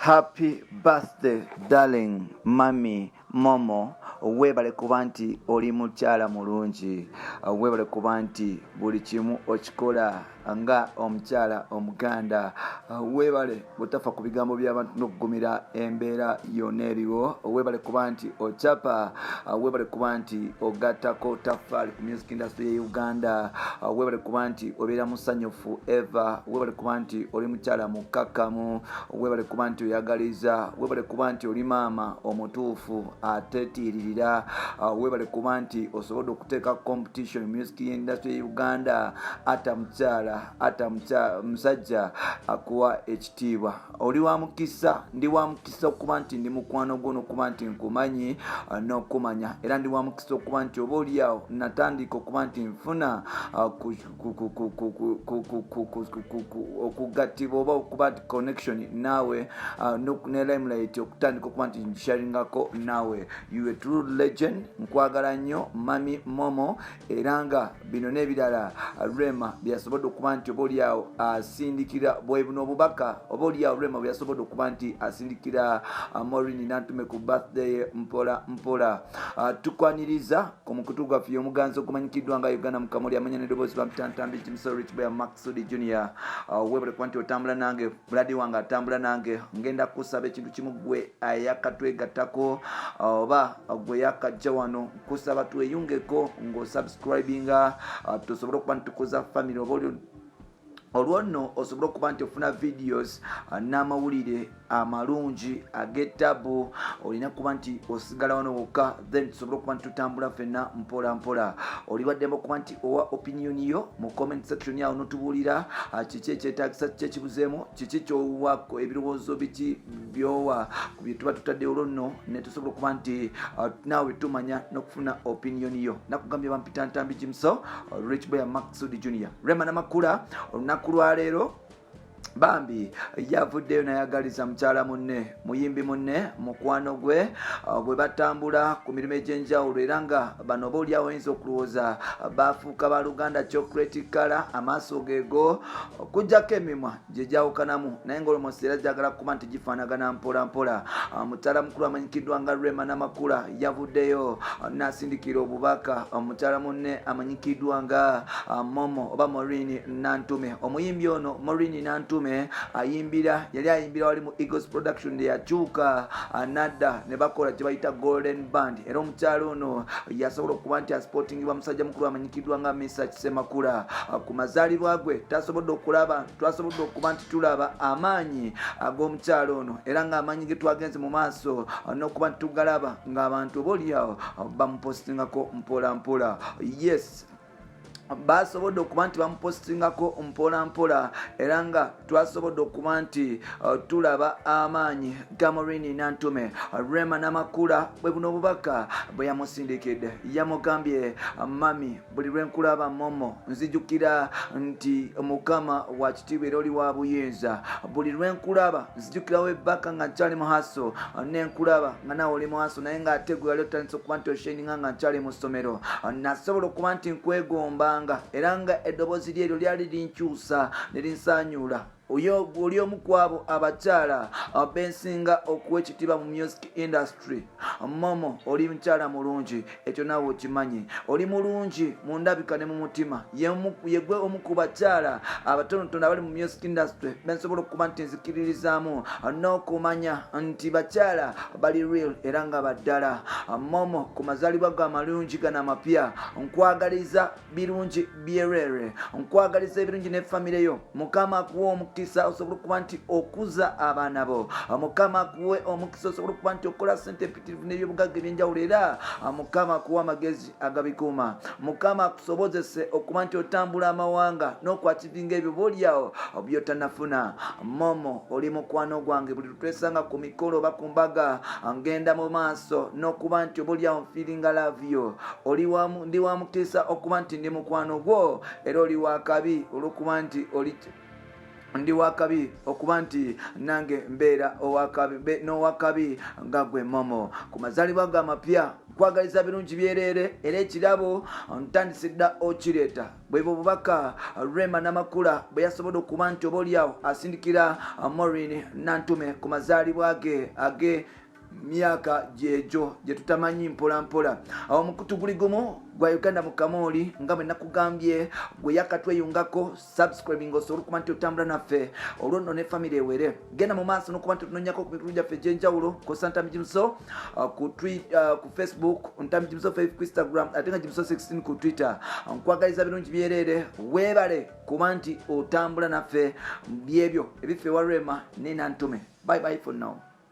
Happy birthday, darling, mami, momo. Webale kuba nti oli mukyala mulungi. Webale kuba nti buli kimu okikola nga omukyala omuganda. Webale butafa ku bigambo by'abantu n'okugumira embeera yonna eriwo. Webale kuba nti ochapa. Webale kuba nti ogattako taffaali ku music industry ya Uganda. Webale kuba nti obeera musanyufu ever. Webale kuba nti oli mukyala mukakkamu. Webale kuba nti oyagaliza. Webale kuba nti oli maama omutuufu ateetiiririra. Webale kuba nti osobola okuteeka competition music industry ya Uganda ata mukyala ata musajja akuwa ekitiibwa. Oli wa mukisa, ndi wa mukisa okuba nti ndi mukwano gwo n'okuba nti nkumanyi n'okumanya, era ndi wa mukisa okuba nti oba oliawo natandika okuba nti nfuna okugattibwa oba okuba nti connection naawe ne limelight okutandika okuba nti nsharingako naawe. You a true legend. Nkwagala nnyo mami momo, era nga bino n'ebirala Rema byasobodde okuba nti oba oliawo asindikira bwe buno obubaka oba oliawo Rema byasobodde okuba nti asindikira Maureen Nantume ku birthday mpola mpola. Tukwaniriza ku mukutu gwaffe omuganzi okumanyikiddwa nga Uganda Mukamuli amanya n'eddoboozi bamutantambi Jimso Rich Boy Maxudi Junior. Webale kuba nti otambula nange, buladi wange atambula nange, ngenda kusaba ekintu kimu gwe ayakatwegattako oba gwe yakajja wano kusaba tweyungeko ng'osubscribinga tusobole okuba nitukoza family oba olwonno osobola okuba nti ofuna videos n'amawulire amalungi ag'ettabu. Olina kuba nti osigala wano wokka, then tusobole okuba nti tutambula ffenna mpola mpola. Olibaddemu okuba nti owa opinion yo mu comment section yawo n'otubuulira kiki ekyetaagisa, kiki ekibuzeemu, kiki ky'owako, ebirowoozo biki by'owa ku bye tuba tutadde olwonno ne tusobola okuba nti naawe tumanya n'okufuna opinion yo. Nakugambye bampita Ntambi Jimso Rich Boy Maxudi Junior. Rema Namakula olunaku lwa leero bambi yavuddeyo nayagaliza mukyala munne, muyimbi munne, mukwano gwe bwe batambula ku mirimu egy'enjawulo, era nga bano oba oliawo oyinza okulowooza bafuuka ba Luganda chocolate color, amaaso geego kujjako emimwa gye gyawukanamu, naye ng'olmost era gyagala kuba nti gifaanagana mpola mpola. Mukyala mukulu amanyikiddwa nga Rema Namakula yavuddeyo n'asindikira obubaka mukyala munne amanyikiddwa nga Momo oba Maureen Nantume. Omuyimbi ono Maureen Nantume yali ayimbira wali mu Eagles Production yakyuka nadda ne bakola kye bayita Golden Band, era omukyalo ono yasobola okuba nti asportingibwa musajja mukulu amanyikiddwa nga Misa Kisemakula. Ku mazaalibwa gwe twasobodde okuba nti tulaba amaanyi ag'omukyalo ono, era ng'amaanyi ge twagenze mu maaso n'okuba nti tugalaba ng'abantu oba oliawo bamupostingako mpola mpola. Yes, basobodde okuba nti bamupostingako mpola mpola, era nga twasobodde okuba nti tulaba amaanyi ga Maureen Nantume. Rema Namakula bwe buno obubaka bwe yamusindikidde, yamugambye mami, buli lwe nkulaba momo nzijukira nti Mukama wa kitiibwa era oli wa buyinza. Buli lwe nkulaba nzijukirawo ebbaka nga nkyali mu haso, nenkulaba nga nawe oli mu haso, naye ng'ate gwe wali otandise okuba nti oshininga nga nkyali mu ssomero. Nasobola okuba nti nkwegomba era nga eddoboozi lyeryo lyali linkyusa ne linsaanyuula. Oli omu ku abo abakyala bensinga okuwa ekitiibwa mu music industry. Momo, oli mukyala mulungi, ekyo naawe okimanyi. Oli mulungi mu ndabika ne mu mutima. Ye gwe omu ku bakyala abatonotono abali mu music industry bensobola okuba nti nzikiririzaamu n'okumanya nti bakyala bali real era nga baddala. Momo, ku mazaalibwa go amalungi gano amapya, nkwagaliza birungi byerere, nkwagaliza ebirungi ne famire yo. Mukama akuwa omukisa osobola okuba nti okuza abaana bo. Mukama akuwe omukisa osobola okuba nti okola ssente empitirivu n'ebyobugagga eby'enjawulo, era Mukama akuwa amagezi agabikuuma. Mukama akusobozese okuba nti otambula amawanga n'okwakivinga ebyo booliawo byotanafuna. Momo, oli mukwano gwange, buli lutwesanga ku mikolo oba ku mbaga ngenda mu maaso n'okuba nti obooliawo nfiiringa love yo. Ndi wa mukisa okuba nti ndi mukwano gwo, era oli wa kabi olw'okuba nti ndi wakabi okuba nti nange mbeera n'owakabi nga gwe Momo. Ku mazaalibwa go amapya nkwagaliza birungi byerere era ekirabo ntandise dda okireeta bwebwo bubaka Rema Namakula bwe yasobola okuba nti obaoliawo asindikira Maureen Nantume ku mazaalibwa ge myaka jejo gye tutamanyi mpola awo mukutu guli gumu gwa Uganda mu Kamoli nga bwe nakugambye gwe yakatweyungako subscribing osobola okuba nti otambula naffe olwo nno ne family ewere genda mu maaso n'okuba nti otunonyako ku mikutu gyaffe egy'enjawulo kosa Ntami Jimso ku Facebook Ntami Jimso 5 ku Instagram ate nga Jimso 16 ku Twitter nkwagaliza birungi byerere weebale kuba nti otambula naffe byebyo ebiffe wa Rema ne Nantume. Bye bye for now.